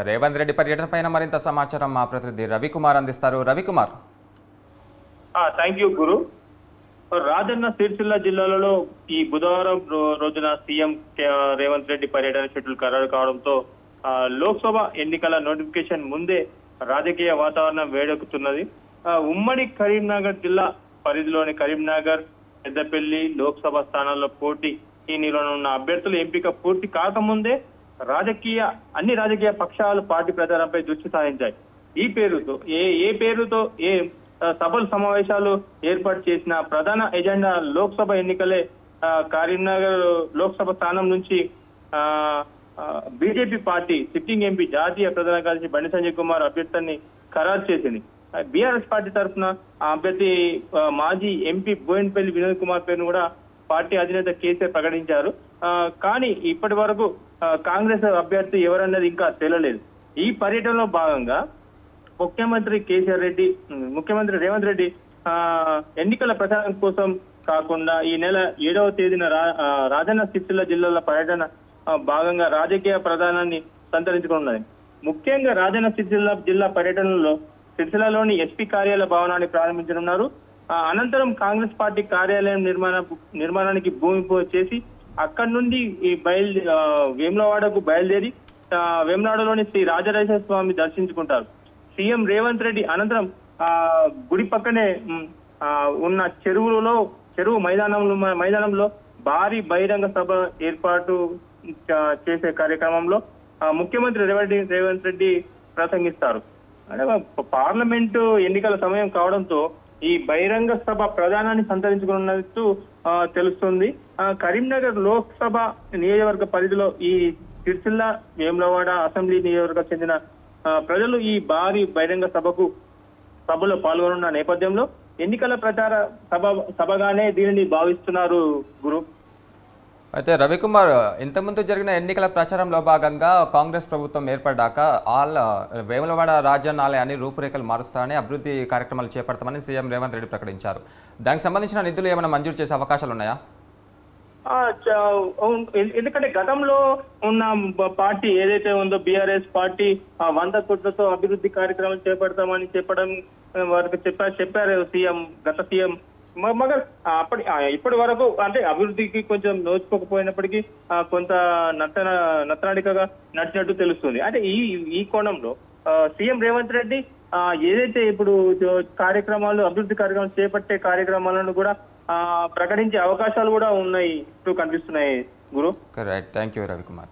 రేవంత్ రెడ్డి పర్యటన పైన మరింత సమాచారం మా ప్రతినిధి రవికుమార్ అందిస్తారు. రవికుమార్. థ్యాంక్ యూ గురు. రాజన్న సిరిసిల్ల జిల్లాలలో ఈ బుధవారం రోజున సీఎం రేవంత్ రెడ్డి పర్యటన షెడ్యూల్ ఖరారు కావడంతో లోక్సభ ఎన్నికల నోటిఫికేషన్ ముందే రాజకీయ వాతావరణం వేడెక్కుతున్నది. ఉమ్మడి కరీంనగర్ జిల్లా పరిధిలోని కరీంనగర్, పెద్దపల్లి లోక్సభ స్థానాల్లో పోటీ ఈ ఉన్న అభ్యర్థుల ఎంపిక పూర్తి కాకముందే అన్ని రాజకీయ పక్షాలు పార్టీ ప్రచారంపై దృష్టి సారించాయి. ఈ పేరుతో ఏ పేరుతో ఏ సభలు సమావేశాలు ఏర్పాటు చేసిన ప్రధాన ఎజెండా లోక్సభ ఎన్నికలే. కరీంనగర్ లోక్సభ స్థానం నుంచి బీజేపీ పార్టీ సిట్టింగ్ ఎంపీ జాతీయ ప్రధాన కార్యదర్శి బండి సంజయ్ కుమార్ అభ్యర్థిని ఖరారు చేసింది. బీఆర్ఎస్ పార్టీ తరఫున అభ్యర్థి మాజీ ఎంపీ బోయినపల్లి వినోద్ కుమార్ పేరును కూడా పార్టీ అధినేత కేసీఆర్ ప్రకటించారు. కానీ ఇప్పటి వరకు కాంగ్రెస్ అభ్యర్థి ఎవరన్నది ఇంకా తెలియలేదు. ఈ పర్యటనలో భాగంగా ముఖ్యమంత్రి రేవంత్ రెడ్డి ఎన్నికల ప్రచారం కోసం కాకుండా ఈ నెల 7వ తేదీన రాజన్న సిరిసిల్ల జిల్లాల పర్యటన భాగంగా రాజకీయ ప్రధానాన్ని సంతరించుకున్నది. ముఖ్యంగా రాజన్న సిరిసిల్ల జిల్లా పర్యటనలో సిరిసిల్లలోని ఎస్పీ కార్యాలయ భవనాన్ని ప్రారంభించనున్నారు. అనంతరం కాంగ్రెస్ పార్టీ కార్యాలయం నిర్మాణానికి భూమి పూజ చేసి అక్కడి నుండి ఈ వేములవాడకు బయలుదేరి వేములవాడలోని శ్రీ రాజరాజేశ్వర స్వామి దర్శించుకుంటారు. సీఎం రేవంత్ రెడ్డి అనంతరం గుడి పక్కనే ఉన్న చెరువు మైదానంలో భారీ బహిరంగ సభ ఏర్పాటు చేసే కార్యక్రమంలో ముఖ్యమంత్రి రేవంత్ రెడ్డి ప్రసంగిస్తారు. అంటే పార్లమెంటు ఎన్నికల సమయం కావడంతో ఈ బహిరంగ సభ ప్రధానాన్ని సంతరించుకున్నట్టు తెలుస్తుంది. కరీంనగర్ లోక్సభ నియోజకవర్గ పరిధిలో ఈ సిరిసిల్ల, వేములవాడ అసెంబ్లీ నియోజకవర్గం చెందిన ప్రజలు ఈ భారీ బహిరంగ సభలో పాల్గొనున్న నేపథ్యంలో ఎన్నికల ప్రచార సభగానే దీనిని భావిస్తున్నారు గురు. అయితే రవికుమార్, ఇంతకుముందు జరిగిన ఎన్నికల ప్రచారంలో భాగంగా కాంగ్రెస్ ప్రభుత్వం ఏర్పడ్డాక వేములవాడ రాజన్నాలయాన్ని రూపురేఖలు మారుస్తారని, అభివృద్ధి కార్యక్రమాలు చేపడతామని సీఎం రేవంత్ రెడ్డి ప్రకటించారు. దానికి సంబంధించిన నిధులు ఏమైనా మంజూరు చేసే అవకాశాలు ఉన్నాయా? ఎందుకంటే గతంలో ఉన్న పార్టీ ఏదైతే ఉందో బీఆర్ఎస్ పార్టీ 100 కోట్లతో అభివృద్ధి కార్యక్రమాలు చేపడతామని చెప్పడం వారికి చెప్పారు గత సీఎం. మగర్ ఇప్పటి వరకు అంటే అభివృద్ధికి కొంచెం నోచుకోకపోయినప్పటికీ కొంత నత్తనాడికగా నడిచినట్టు తెలుస్తుంది. అంటే ఈ కోణంలో సీఎం రేవంత్ రెడ్డి ఏదైతే ఇప్పుడు అభివృద్ధి కార్యక్రమాలు చేపట్టే కార్యక్రమాలను కూడా ప్రకటించే అవకాశాలు కూడా ఉన్నాయి కనిపిస్తున్నాయి గురు. Right, thank you Ravikumar.